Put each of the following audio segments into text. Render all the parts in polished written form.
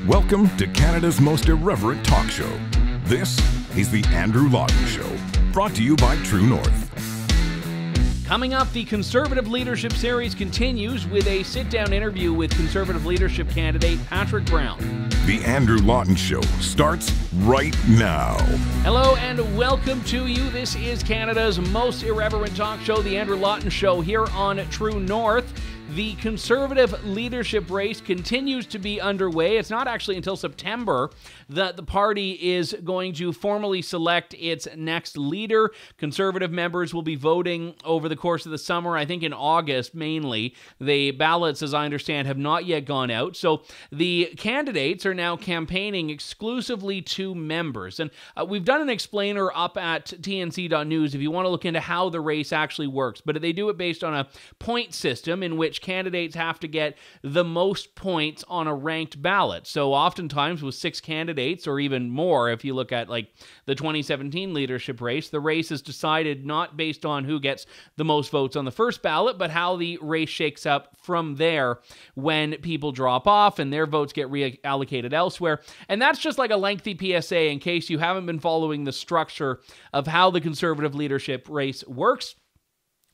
Welcome to Canada's most irreverent talk show. This is the Andrew Lawton Show, brought to you by True North. Coming up, the Conservative Leadership Series continues with a sit-down interview with Conservative leadership candidate Patrick Brown. The Andrew Lawton Show starts right now. Hello and welcome to you. This is Canada's most irreverent talk show, the Andrew Lawton Show, here on True North. The Conservative leadership race continues to be underway. It's not actually until September that the party is going to formally select its next leader. Conservative members will be voting over the course of the summer, I think in August mainly. The ballots, as I understand, have not yet gone out. So the candidates are now campaigning exclusively to members. And we've done an explainer up at tnc.news if you want to look into how the race actually works. But they do it based on a point system in which candidates have to get the most points on a ranked ballot. So oftentimes with 6 candidates or even more, if you look at like the 2017 leadership race, the race is decided not based on who gets the most votes on the first ballot, but how the race shakes up from there when people drop off and their votes get reallocated elsewhere. And that's just like a lengthy PSA in case you haven't been following the structure of how the Conservative leadership race works.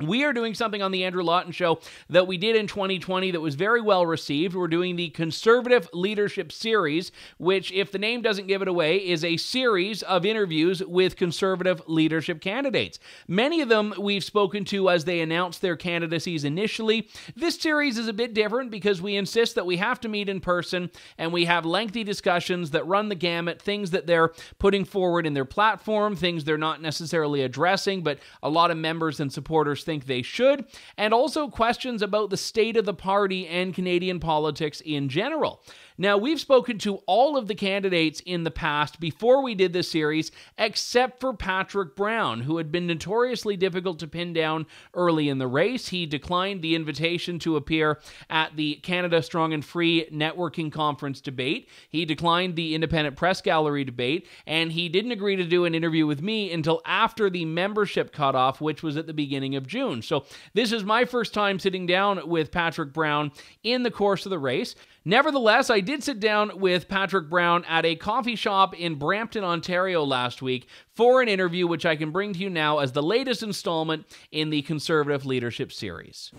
We are doing something on the Andrew Lawton Show that we did in 2020 that was very well received. We're doing the Conservative Leadership Series, which, if the name doesn't give it away, is a series of interviews with Conservative leadership candidates. Many of them we've spoken to as they announced their candidacies initially. This series is a bit different because we insist that we have to meet in person and we have lengthy discussions that run the gamut, things that they're putting forward in their platform, things they're not necessarily addressing, but a lot of members and supporters think they should, and also questions about the state of the party and Canadian politics in general. Now, we've spoken to all of the candidates in the past before we did this series, except for Patrick Brown, who had been notoriously difficult to pin down early in the race. He declined the invitation to appear at the Canada Strong and Free Networking Conference debate. He declined the Independent Press Gallery debate, and he didn't agree to do an interview with me until after the membership cutoff, which was at the beginning of June. So this is my first time sitting down with Patrick Brown in the course of the race. Nevertheless, I did sit down with Patrick Brown at a coffee shop in Brampton, Ontario last week for an interview which I can bring to you now as the latest installment in the Conservative Leadership Series.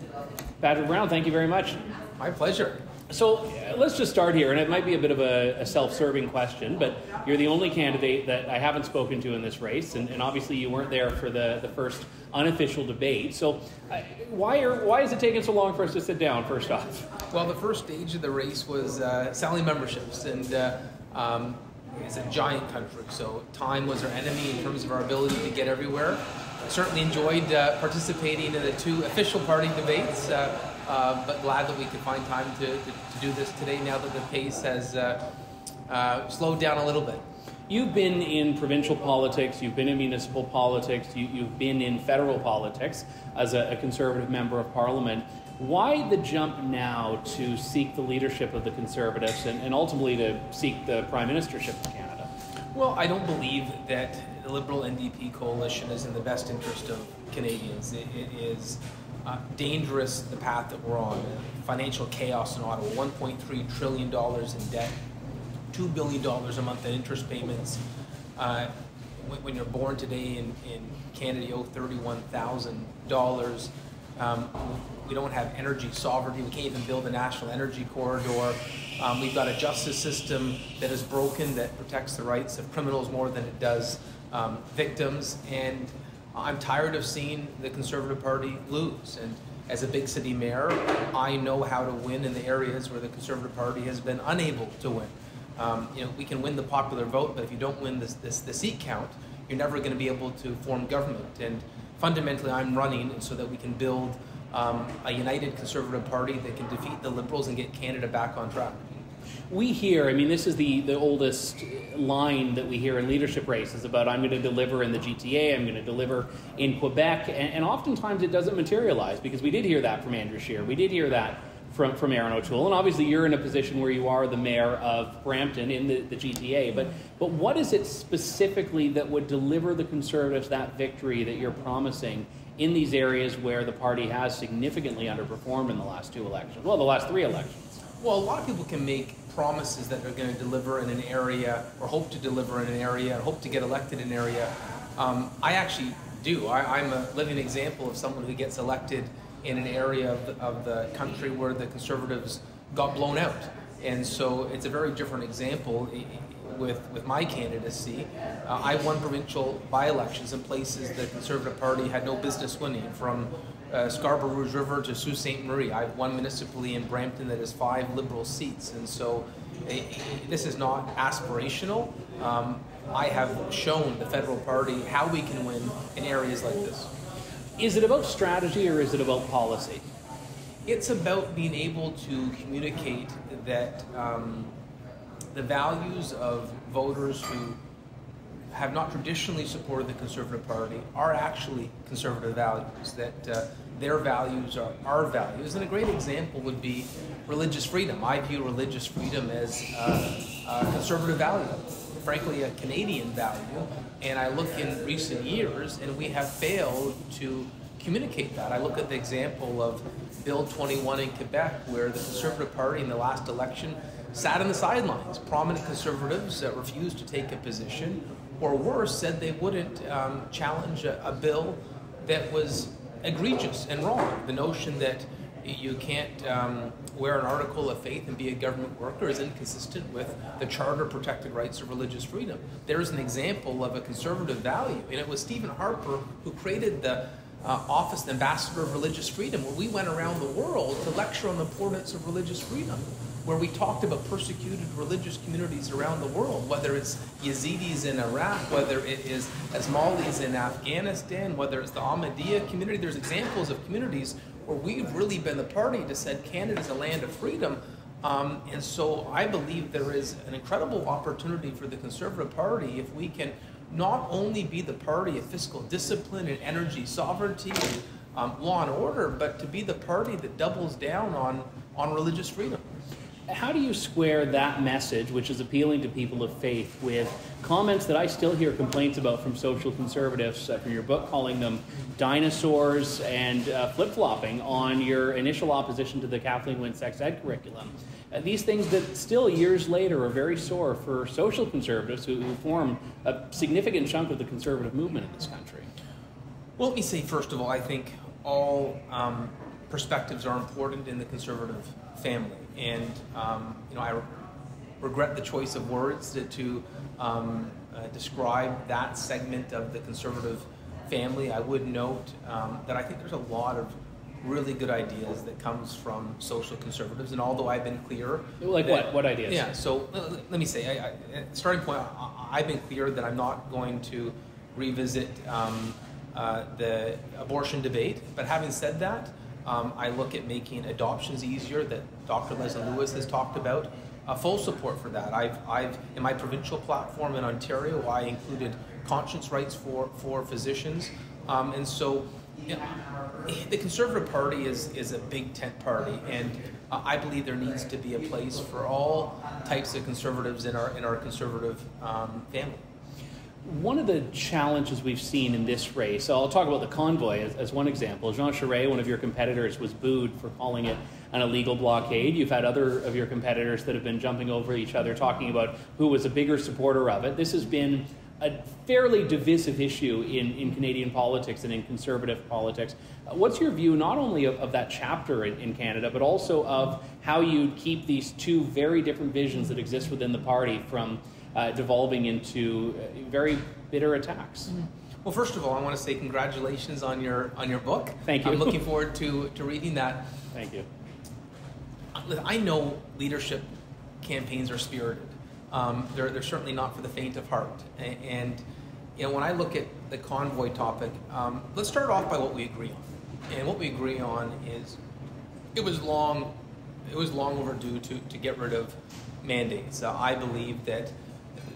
Patrick Brown, thank you very much. My pleasure. So let's just start here, and it might be a bit of a self-serving question, but you're the only candidate that I haven't spoken to in this race, and obviously you weren't there for the first unofficial debate. So why is it taking so long for us to sit down, first off? Well, the first stage of the race was selling memberships, and it's a giant country, so time was our enemy in terms of our ability to get everywhere. I certainly enjoyed participating in the 2 official party debates, but glad that we could find time to do this today now that the pace has slowed down a little bit. You've been in provincial politics, you've been in municipal politics, you've been in federal politics as a Conservative member of Parliament. Why the jump now to seek the leadership of the Conservatives and ultimately to seek the Prime Ministership of Canada? Well, I don't believe that the Liberal-NDP coalition is in the best interest of Canadians. It is dangerous, the path that we're on. Financial chaos in Ottawa, $1.3 trillion in debt, $2 billion a month in interest payments. When you're born today in Canada, you owe $31,000. We don't have energy sovereignty. We can't even build a national energy corridor. We've got a justice system that is broken, that protects the rights of criminals more than it does victims. And I'm tired of seeing the Conservative Party lose. And as a big city mayor, I know how to win in the areas where the Conservative Party has been unable to win. We can win the popular vote, but if you don't win the seat count, you're never going to be able to form government. And fundamentally, I'm running so that we can build a united Conservative Party that can defeat the Liberals and get Canada back on track. We hear, I mean, this is the oldest line that we hear in leadership races about I'm going to deliver in the GTA, I'm going to deliver in Quebec, and oftentimes it doesn't materialize because we did hear that from Andrew Scheer. We did hear that from Aaron O'Toole, and obviously you're in a position where you are the mayor of Brampton in the GTA, but what is it specifically that would deliver the Conservatives that victory that you're promising in these areas where the party has significantly underperformed in the last 2 elections, well, the last 3 elections? Well, a lot of people can make promises that they're going to deliver in an area, or hope to deliver in an area, or hope to get elected in an area. I actually do. I'm a living example of someone who gets elected in an area of the country where the Conservatives got blown out. And so it's a very different example with my candidacy. I won provincial by-elections in places the Conservative Party had no business winning, from Scarborough Rouge River to Sault Ste. Marie. I've won municipally in Brampton that has 5 Liberal seats, and so this is not aspirational. I have shown the federal party how we can win in areas like this. Is it about strategy or is it about policy? It's about being able to communicate that the values of voters who have not traditionally supported the Conservative Party are actually conservative values, that their values are our values. And a great example would be religious freedom. I view religious freedom as a conservative value, frankly a Canadian value, and I look in recent years and we have failed to communicate that. I look at the example of Bill 21 in Quebec, where the Conservative Party in the last election sat on the sidelines. Prominent Conservatives refused to take a position, or worse, said they wouldn't challenge a bill that was egregious and wrong. The notion that you can't wear an article of faith and be a government worker is inconsistent with the Charter protected rights of religious freedom. There's an example of a conservative value, and it was Stephen Harper who created the Office of Ambassador of Religious Freedom, where we went around the world to lecture on the importance of religious freedom, where we talked about persecuted religious communities around the world, whether it's Yazidis in Iraq, whether it is Asmalis in Afghanistan, whether it's the Ahmadiyya community. There's examples of communities where we've really been the party to say Canada's a land of freedom. And so I believe there is an incredible opportunity for the Conservative Party if we can not only be the party of fiscal discipline and energy sovereignty and law and order, but to be the party that doubles down on religious freedom. How do you square that message, which is appealing to people of faith, with comments that I still hear complaints about from social conservatives from your book, calling them dinosaurs and flip-flopping on your initial opposition to the Kathleen Wynne sex ed curriculum? These things that still years later are very sore for social conservatives who form a significant chunk of the conservative movement in this country. Well, let me say, first of all, I think all perspectives are important in the conservative family. And I regret the choice of words to describe that segment of the conservative family. I would note that I think there's a lot of really good ideas that comes from social conservatives, and although I've been clear... Like that, what ideas? Yeah, so let me say, starting point, I've been clear that I'm not going to revisit the abortion debate, but having said that, I look at making adoptions easier, that Dr. Leslie Lewis has talked about. Full support for that. I've in my provincial platform in Ontario, I included conscience rights for physicians, and so the Conservative Party is a big tent party, and I believe there needs to be a place for all types of conservatives in our conservative family. One of the challenges we've seen in this race, so I'll talk about the Convoy as one example. Jean Charest, one of your competitors, was booed for calling it an illegal blockade. You've had other of your competitors that have been jumping over each other, talking about who was a bigger supporter of it. This has been a fairly divisive issue in Canadian politics and in conservative politics. What's your view not only of that chapter in Canada, but also of how you keep these two very different visions that exist within the party from devolving into very bitter attacks? Mm-hmm. Well, first of all, I want to say congratulations on your book. Thank you. I'm looking forward to reading that. Thank you. I know leadership campaigns are spirited. They're certainly not for the faint of heart. And when I look at the Convoy topic, let's start off by what we agree on. And what we agree on is it was long overdue to get rid of mandates. I believe that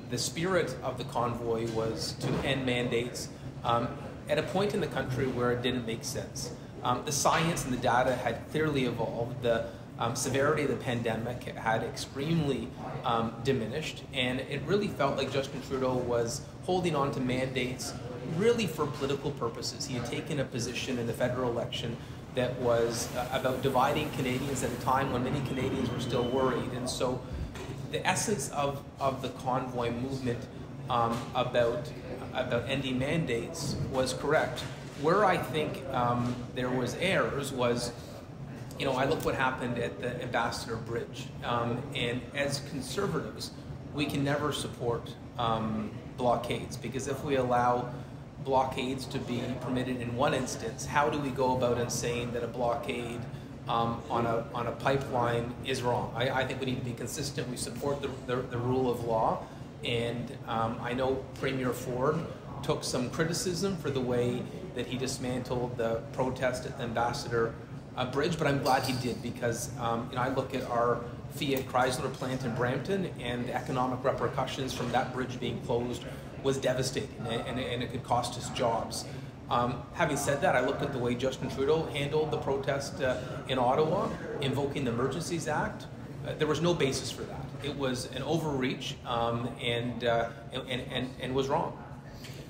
the spirit of the Convoy was to end mandates at a point in the country where it didn't make sense. The science and the data had clearly evolved. The severity of the pandemic had extremely diminished, and it really felt like Justin Trudeau was holding on to mandates really for political purposes. He had taken a position in the federal election that was about dividing Canadians at a time when many Canadians were still worried. And so the essence of the Convoy movement about ending mandates was correct. Where I think there was errors was, I look what happened at the Ambassador Bridge. And as conservatives, we can never support blockades, because if we allow blockades to be permitted in one instance, how do we go about in saying that a blockade on a pipeline is wrong? I think we need to be consistent. We support the rule of law, and I know Premier Ford took some criticism for the way that he dismantled the protest at the Ambassador Bridge, but I'm glad he did, because I look at our Fiat Chrysler plant in Brampton, and the economic repercussions from that bridge being closed was devastating, and it could cost us jobs. Having said that, I looked at the way Justin Trudeau handled the protest in Ottawa, invoking the Emergencies Act. There was no basis for that. It was an overreach, and was wrong.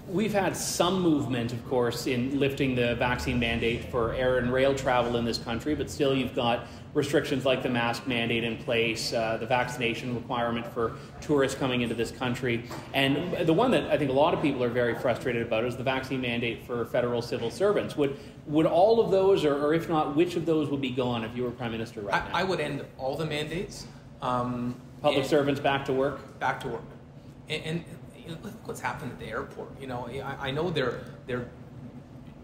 We've had some movement, of course, in lifting the vaccine mandate for air and rail travel in this country, but still you've got restrictions like the mask mandate in place, the vaccination requirement for tourists coming into this country. And the one that I think a lot of people are very frustrated about is the vaccine mandate for federal civil servants. Would all of those, or if not, which of those would be gone if you were Prime Minister right now? I would end all the mandates. Public servants back to work? Back to work. And look what's happened at the airport. I know they're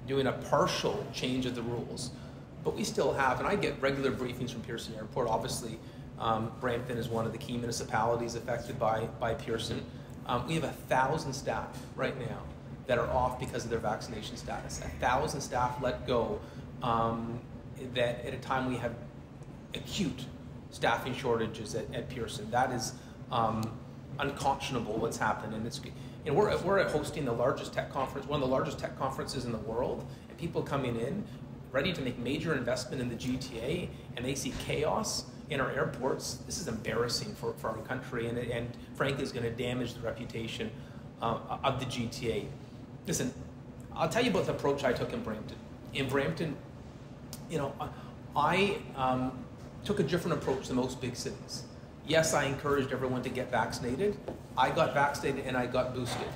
doing a partial change of the rules, but we still have, and I get regular briefings from Pearson Airport. Obviously, Brampton is one of the key municipalities affected by Pearson. We have 1,000 staff right now that are off because of their vaccination status. 1,000 staff let go that at a time we have acute staffing shortages at Pearson. That is unconscionable what's happened, and we're hosting the largest tech conference, one of the largest tech conferences in the world, and people coming in ready to make major investment in the GTA, and they see chaos in our airports. This is embarrassing for our country, and frankly is going to damage the reputation of the GTA. Listen, I'll tell you about the approach I took in Brampton. In Brampton, I took a different approach than most big cities. Yes, I encouraged everyone to get vaccinated. I got vaccinated and I got boosted.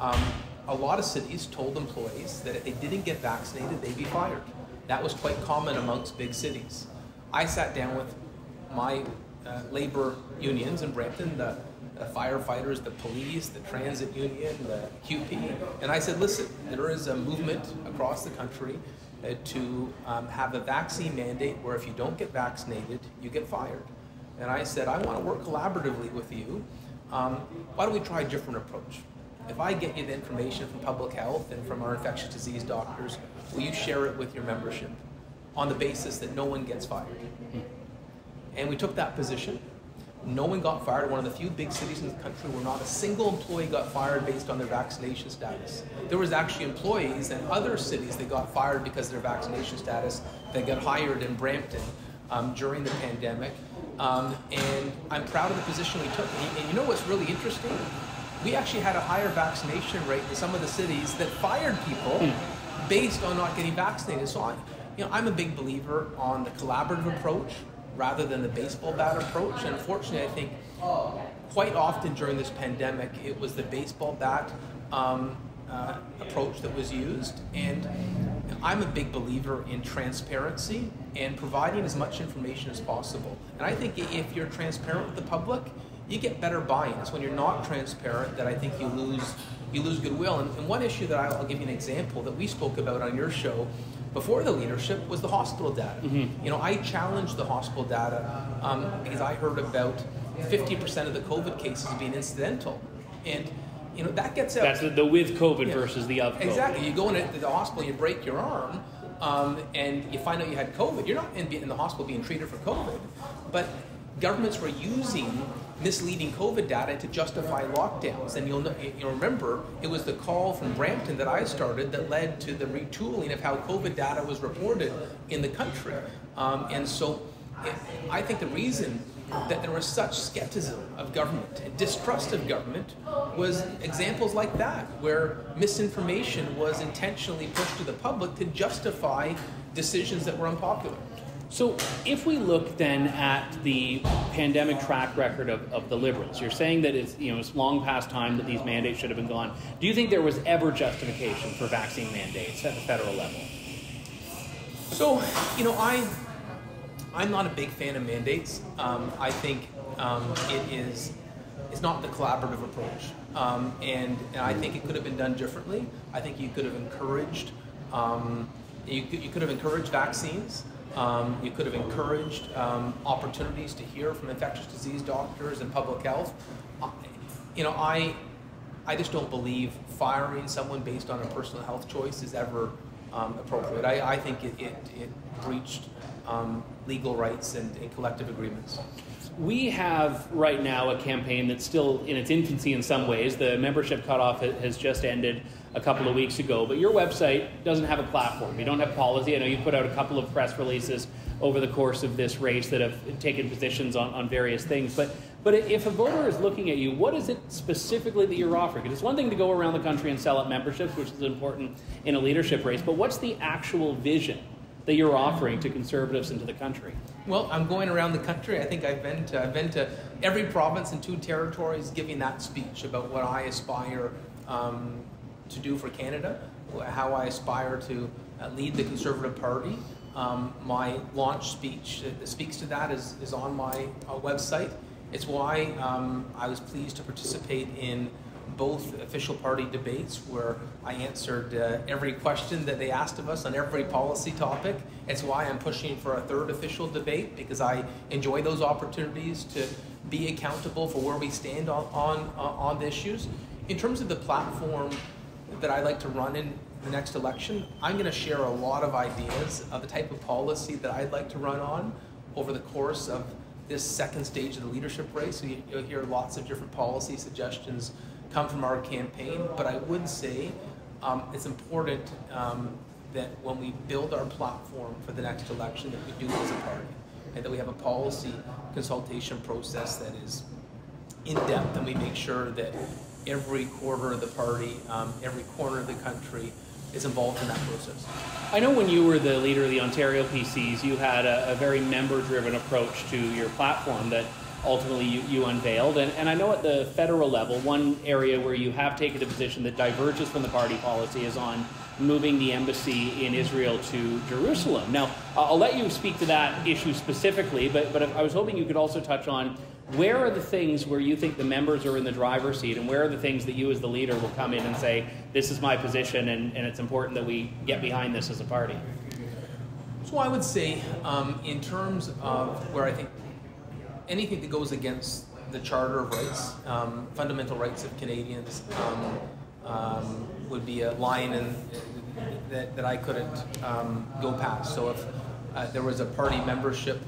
A lot of cities told employees that if they didn't get vaccinated, they'd be fired. That was quite common amongst big cities. I sat down with my labor unions in Brampton, the firefighters, the police, the transit union, the QP, and I said, listen, there is a movement across the country to have a vaccine mandate where if you don't get vaccinated, you get fired. And I said, I want to work collaboratively with you. Why don't we try a different approach? If I get you the information from public health and from our infectious disease doctors, will you share it with your membership on the basis that no one gets fired? And we took that position. No one got fired. One of the few big cities in the country where not a single employee got fired based on their vaccination status. There was actually employees in other cities that got fired because of their vaccination status that got hired in Brampton during the pandemic. And I'm proud of the position we took. And you know what's really interesting? We actually had a higher vaccination rate in some of the cities that fired people based on not getting vaccinated. So I'm a big believer on the collaborative approach rather than the baseball bat approach. And unfortunately, I think quite often during this pandemic, it was the baseball bat approach that was used. And I'm a big believer in transparency and providing as much information as possible. And I think if you're transparent with the public, you get better buy-in. It's when you're not transparent that I think you lose goodwill. And one issue that I'll give you an example that we spoke about on your show before the leadership was the hospital data. I challenged the hospital data because I heard about 50% of the COVID cases being incidental. And that gets out. That's the with COVID versus the of COVID. Exactly. You go into the hospital, you break your arm, and you find out you had COVID. You're not in the hospital being treated for COVID, but governments were using misleading COVID data to justify lockdowns. And you'll remember, it was the call from Brampton that I started that led to the retooling of how COVID data was reported in the country. And so I think the reason that there was such skepticism of government and distrust of government was examples like that, where misinformation was intentionally pushed to the public to justify decisions that were unpopular. So if we look then at the pandemic track record of the Liberals, you're saying that it's long past time that these mandates should have been gone. Do you think there was ever justification for vaccine mandates at the federal level? So, I'm not a big fan of mandates. I think it's not the collaborative approach, and I think it could have been done differently. I think you could have encouraged you could have encouraged vaccines. You could have encouraged opportunities to hear from infectious disease doctors and public health. I just don't believe firing someone based on a personal health choice is ever appropriate. I think it breached legal rights and collective agreements. We have right now a campaign that's still in its infancy in some ways. The membership cutoff has just ended a couple of weeks ago, but your website doesn't have a platform. You don't have policy. I know you put out a couple of press releases over the course of this race that have taken positions on various things. But if a voter is looking at you, what is it specifically that you're offering? It's one thing to go around the country and sell out memberships, which is important in a leadership race, but what's the actual vision that you're offering to conservatives and to the country? Well, I'm going around the country. I think I've been to every province and 2 territories giving that speech about what I aspire to do for Canada, how I aspire to lead the Conservative Party. My launch speech that speaks to that is on my website. It's why I was pleased to participate in both official party debates where I answered every question that they asked of us on every policy topic. It's why I'm pushing for a 3rd official debate, because I enjoy those opportunities to be accountable for where we stand on the issues. In terms of the platform that I like to run in the next election, I'm going to share a lot of ideas of the type of policy that I'd like to run on over the course of this second stage of the leadership race. So you'll hear lots of different policy suggestions come from our campaign, but I would say it's important that when we build our platform for the next election, that we do it as a party, and that we have a policy consultation process that is in-depth, and we make sure that every quarter of the party, every corner of the country is involved in that process. I know when you were the leader of the Ontario PCs, you had a very member-driven approach to your platform that ultimately you unveiled. And I know at the federal level, one area where you have taken a position that diverges from the party policy is on moving the embassy in Israel to Jerusalem. Now, I'll let you speak to that issue specifically, but I was hoping you could also touch on where are the things where you think the members are in the driver's seat, and where are the things that you as the leader will come in and say, this is my position and it's important that we get behind this as a party? So I would say in terms of where I think anything that goes against the Charter of Rights, fundamental rights of Canadians, would be a line that I couldn't go past. So if there was a party membership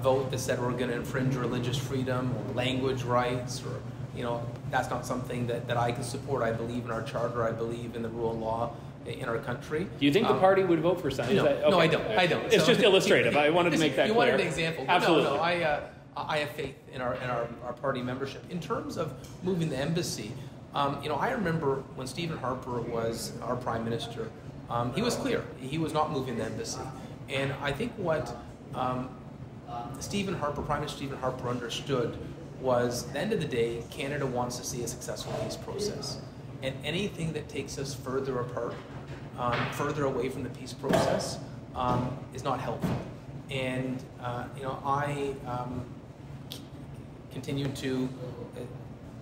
vote that said we're going to infringe religious freedom or language rights, or that's not something that I can support. I believe in our charter. I believe in the rule of law in our country. Do you think the party would vote for something? No, okay. No, I don't. It's just illustrative. I wanted to make that clear. You wanted an example. Absolutely. No, I have faith in our party membership. In terms of moving the embassy, I remember when Stephen Harper was our Prime Minister, he was clear. He was not moving the embassy. And I think what Prime Minister Stephen Harper understood was, at the end of the day, Canada wants to see a successful peace process. And anything that takes us further apart, further away from the peace process, is not helpful. And, I continue to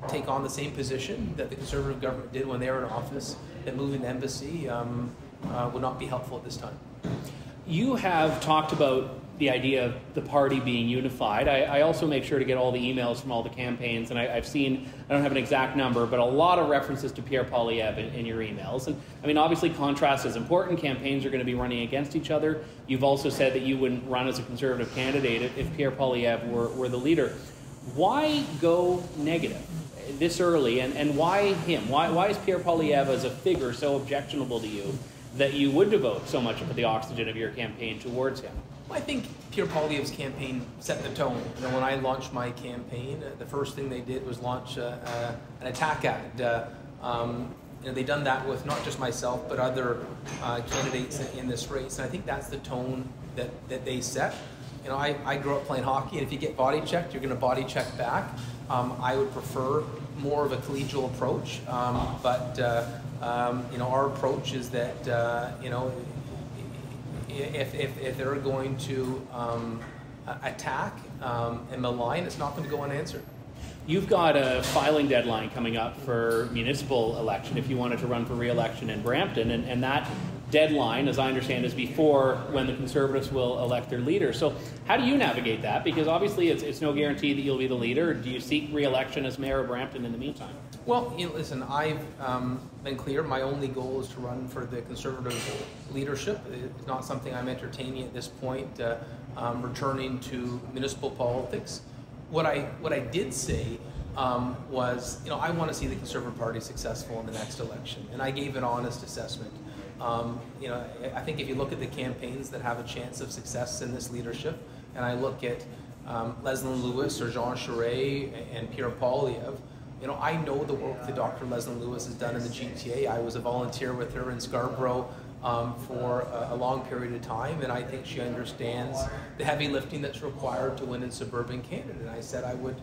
take on the same position that the Conservative government did when they were in office, that moving the embassy would not be helpful at this time. You have talked about the idea of the party being unified. I also make sure to get all the emails from all the campaigns, and I've seen, I don't have an exact number, but a lot of references to Pierre Poilievre in your emails. And I mean, obviously contrast is important. Campaigns are going to be running against each other. You've also said that you wouldn't run as a Conservative candidate if Pierre Poilievre were the leader. Why go negative this early, and why him? Why is Pierre Poilievre as a figure so objectionable to you that you would devote so much of the oxygen of your campaign towards him? Well, I think Pierre Poilievre's campaign set the tone. When I launched my campaign, the first thing they did was launch an attack ad. they've done that with not just myself, but other candidates in this race. And I think that's the tone that they set. I grew up playing hockey, and if you get body checked, you're going to body check back. I would prefer more of a collegial approach, but our approach is that if they're going to attack and malign, it's not going to go unanswered. You've got a filing deadline coming up for municipal election if you wanted to run for re-election in Brampton, and that deadline, as I understand, is before when the Conservatives will elect their leader. So how do you navigate that? Because obviously it's no guarantee that you'll be the leader. Do you seek re-election as mayor of Brampton in the meantime? Well, listen, I've been clear. My only goal is to run for the Conservative leadership. It's not something I'm entertaining at this point, returning to municipal politics. What I did say was, I want to see the Conservative Party successful in the next election, and I gave an honest assessment. I think if you look at the campaigns that have a chance of success in this leadership, and I look at Leslie Lewis or Jean Charest and Pierre Poilievre, I know the work that Dr. Leslie Lewis has done in the GTA. I was a volunteer with her in Scarborough for a long period of time, and I think she understands the heavy lifting that's required to win in suburban Canada. And I said I would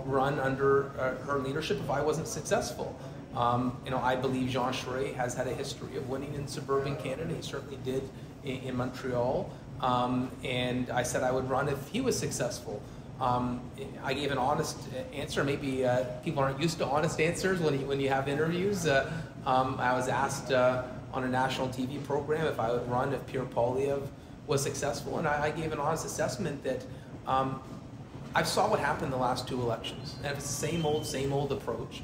run under her leadership if I wasn't successful. I believe Jean Charest has had a history of winning in suburban Canada. He certainly did in Montreal. And I said I would run if he was successful. I gave an honest answer. Maybe people aren't used to honest answers when you have interviews. I was asked on a national TV program if I would run if Pierre Poilievre was successful, and I gave an honest assessment that I saw what happened in the last two elections. And if it's the same old approach,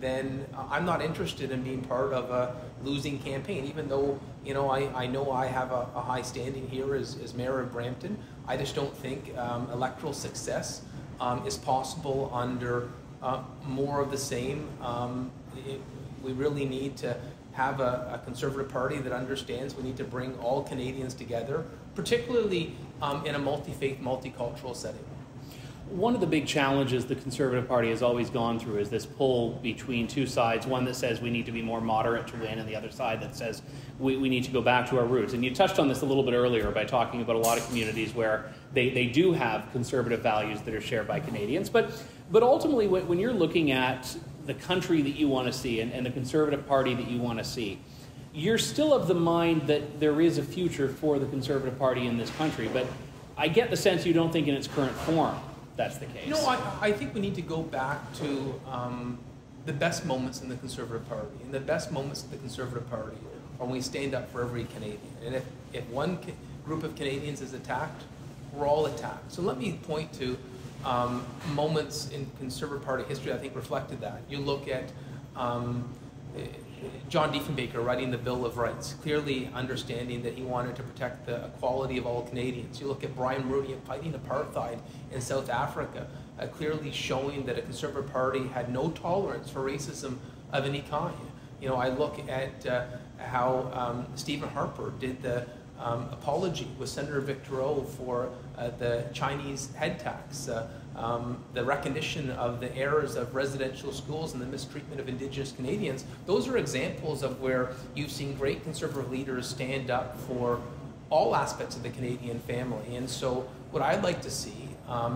then I'm not interested in being part of a losing campaign, even though I know I have a high standing here as mayor of Brampton. I just don't think electoral success is possible under more of the same. We really need to have a Conservative Party that understands we need to bring all Canadians together, particularly in a multi-faith, multicultural setting. One of the big challenges the Conservative Party has always gone through is this pull between two sides, one that says we need to be more moderate to win, and the other side that says we need to go back to our roots. And you touched on this a little bit earlier by talking about a lot of communities where they do have conservative values that are shared by Canadians. But ultimately, when you're looking at the country that you want to see and the Conservative Party that you want to see, you're still of the mind that there is a future for the Conservative Party in this country. But I get the sense you don't think in its current form that's the case. I think we need to go back to the best moments in the Conservative Party. And the best moments of the Conservative Party are when we stand up for every Canadian. And if one group of Canadians is attacked, we're all attacked. So let me point to moments in Conservative Party history I think reflected that. You look at John Diefenbaker writing the Bill of Rights, clearly understanding that he wanted to protect the equality of all Canadians. You look at Brian Mooney fighting apartheid in South Africa, clearly showing that a Conservative Party had no tolerance for racism of any kind. I look at how Stephen Harper did the apology with Senator Victor O for the Chinese head tax, the recognition of the errors of residential schools and the mistreatment of Indigenous Canadians. Those are examples of where you've seen great Conservative leaders stand up for all aspects of the Canadian family. And so what I'd like to see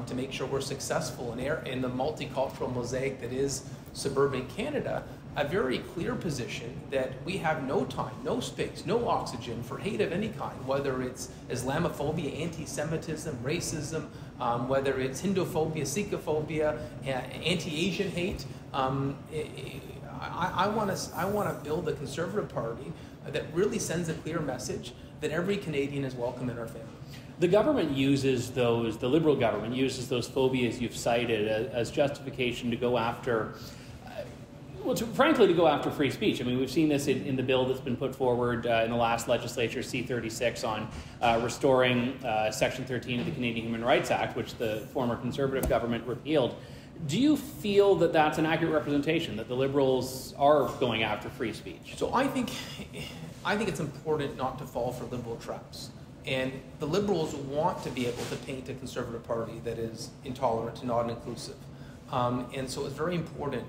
to make sure we're successful in the multicultural mosaic that is suburban Canada, a very clear position that we have no time, no space, no oxygen for hate of any kind, whether it's Islamophobia, anti-Semitism, racism, whether it's Hinduphobia, Sikhophobia, anti-Asian hate. I want to build a Conservative Party that really sends a clear message that every Canadian is welcome in our family. The government uses the Liberal government uses those phobias you've cited as justification to go after frankly, to go after free speech. I mean, we've seen this in the bill that's been put forward in the last legislature, C-36, on restoring Section 13 of the Canadian Human Rights Act, which the former Conservative government repealed. Do you feel that that's an accurate representation, that the Liberals are going after free speech? So I think it's important not to fall for Liberal traps. And the Liberals want to be able to paint a Conservative Party that is intolerant and not inclusive. And so it's very important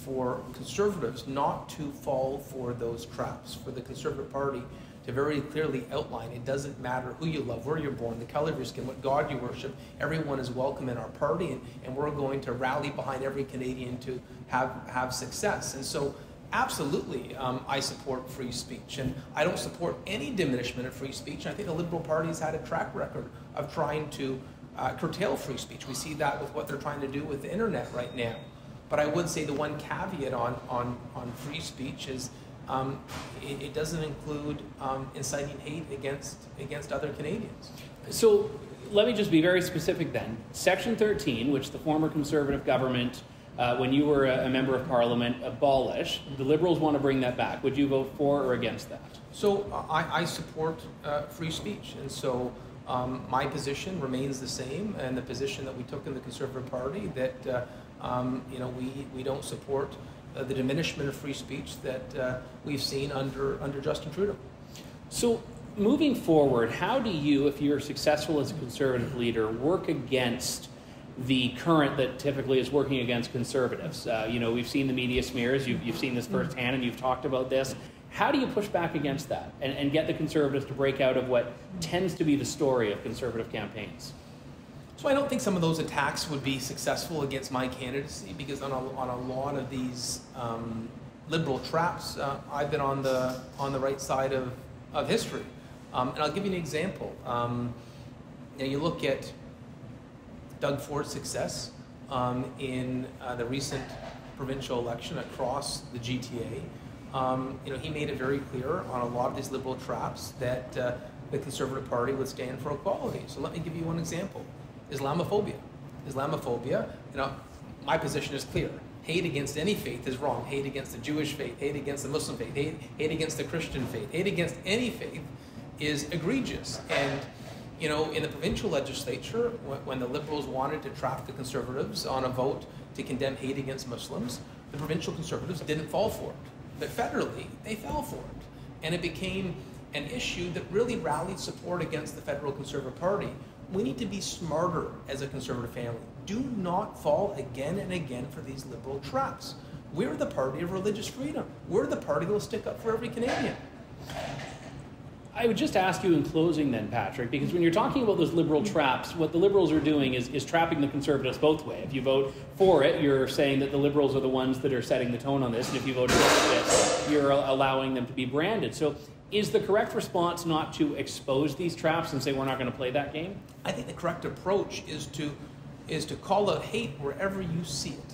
for Conservatives not to fall for those traps, for the Conservative Party to very clearly outline it doesn't matter who you love, where you're born, the color of your skin, what God you worship, everyone is welcome in our party, and we're going to rally behind every Canadian to have success. And so absolutely, I support free speech, and I don't support any diminishment of free speech. I think the Liberal Party has had a track record of trying to curtail free speech. We see that with what they're trying to do with the internet right now. But I would say the one caveat on free speech is it doesn't include inciting hate against other Canadians. So let me just be very specific then. Section 13, which the former Conservative government, when you were a member of Parliament, abolished, the Liberals want to bring that back. Would you vote for or against that? So I support free speech, and so my position remains the same, and the position that we took in the Conservative Party that we don't support the diminishment of free speech that we've seen under Justin Trudeau. So moving forward, how do you, if you're successful as a Conservative leader, work against the current that typically is working against Conservatives? We've seen the media smears, you've seen this firsthand, and you've talked about this. How do you push back against that and get the Conservatives to break out of what tends to be the story of Conservative campaigns? So I don't think some of those attacks would be successful against my candidacy, because on a lot of these Liberal traps, I've been on the right side of history. And I'll give you an example. You look at Doug Ford's success in the recent provincial election across the GTA. He made it very clear on a lot of these Liberal traps that the Conservative Party would stand for equality. So let me give you one example. Islamophobia. My position is clear. Hate against any faith is wrong. Hate against the Jewish faith, hate against the Muslim faith, hate against the Christian faith, hate against any faith is egregious. And in the provincial legislature, when the Liberals wanted to trap the Conservatives on a vote to condemn hate against Muslims, the provincial Conservatives didn't fall for it. But federally, they fell for it. And it became an issue that really rallied support against the federal Conservative Party. We need to be smarter as a Conservative family. Do not fall again and again for these Liberal traps. We're the party of religious freedom. We're the party that will stick up for every Canadian. I would just ask you in closing then, Patrick, because when you're talking about those Liberal traps, what the Liberals are doing is trapping the Conservatives both ways. If you vote for it, you're saying that the Liberals are the ones that are setting the tone on this, and if you vote against it, you're allowing them to be branded. So is the correct response not to expose these traps and say we're not going to play that game? I think the correct approach is to call out hate wherever you see it.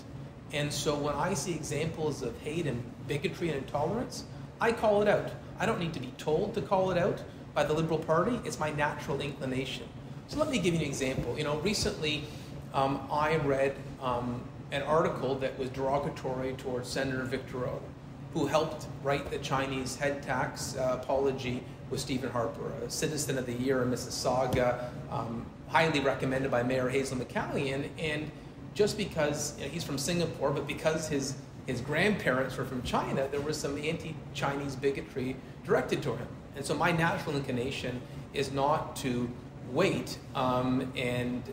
And so when I see examples of hate and bigotry and intolerance, I call it out. I don't need to be told to call it out by the Liberal Party. It's my natural inclination. So let me give you an example. Recently I read an article that was derogatory towards Senator Victor O, who helped write the Chinese head tax apology with Stephen Harper, a Citizen of the Year in Mississauga, highly recommended by Mayor Hazel McCallion. And just because he's from Singapore, but because his grandparents were from China, there was some anti-Chinese bigotry directed toward him. And so my natural inclination is not to wait and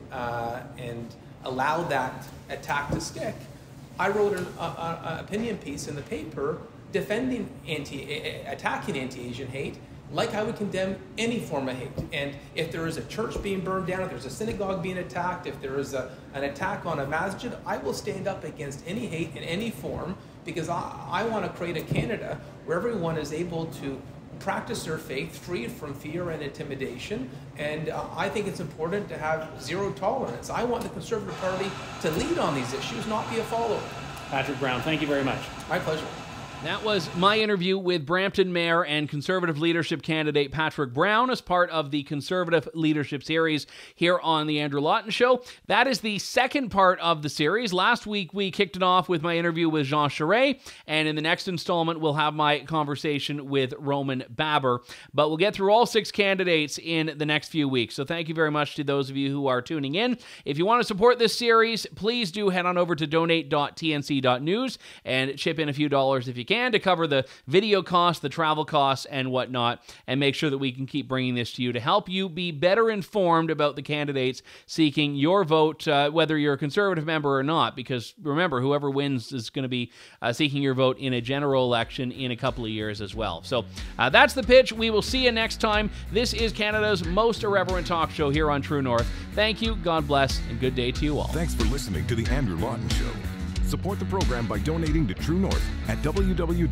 allow that attack to stick. I wrote an opinion piece in the paper defending attacking anti-Asian hate, like I would condemn any form of hate. And if there is a church being burned down, if there's a synagogue being attacked, if there is an attack on a masjid, I will stand up against any hate in any form, because I want to create a Canada where everyone is able to practice their faith free from fear and intimidation. And I think it's important to have zero tolerance. I want the Conservative Party to lead on these issues, not be a follower. Patrick Brown, thank you very much. My pleasure. That was my interview with Brampton Mayor and Conservative leadership candidate Patrick Brown as part of the Conservative Leadership Series here on The Andrew Lawton Show. That is the second part of the series. Last week, we kicked it off with my interview with Jean Charest, and in the next installment, we'll have my conversation with Roman Baber. But we'll get through all 6 candidates in the next few weeks. So thank you very much to those of you who are tuning in. If you want to support this series, please do head on over to donate.tnc.news and chip in a few dollars if you can. can to cover the video costs, the travel costs, and whatnot, and make sure that we can keep bringing this to you to help you be better informed about the candidates seeking your vote, whether you're a Conservative member or not, because remember, whoever wins is going to be seeking your vote in a general election in a couple of years as well. So that's the pitch. We will see you next time. This is Canada's most irreverent talk show here on True North. Thank you, God bless, and good day to you all. Thanks for listening to The Andrew Lawton Show. Support the program by donating to True North at www.tnc.news.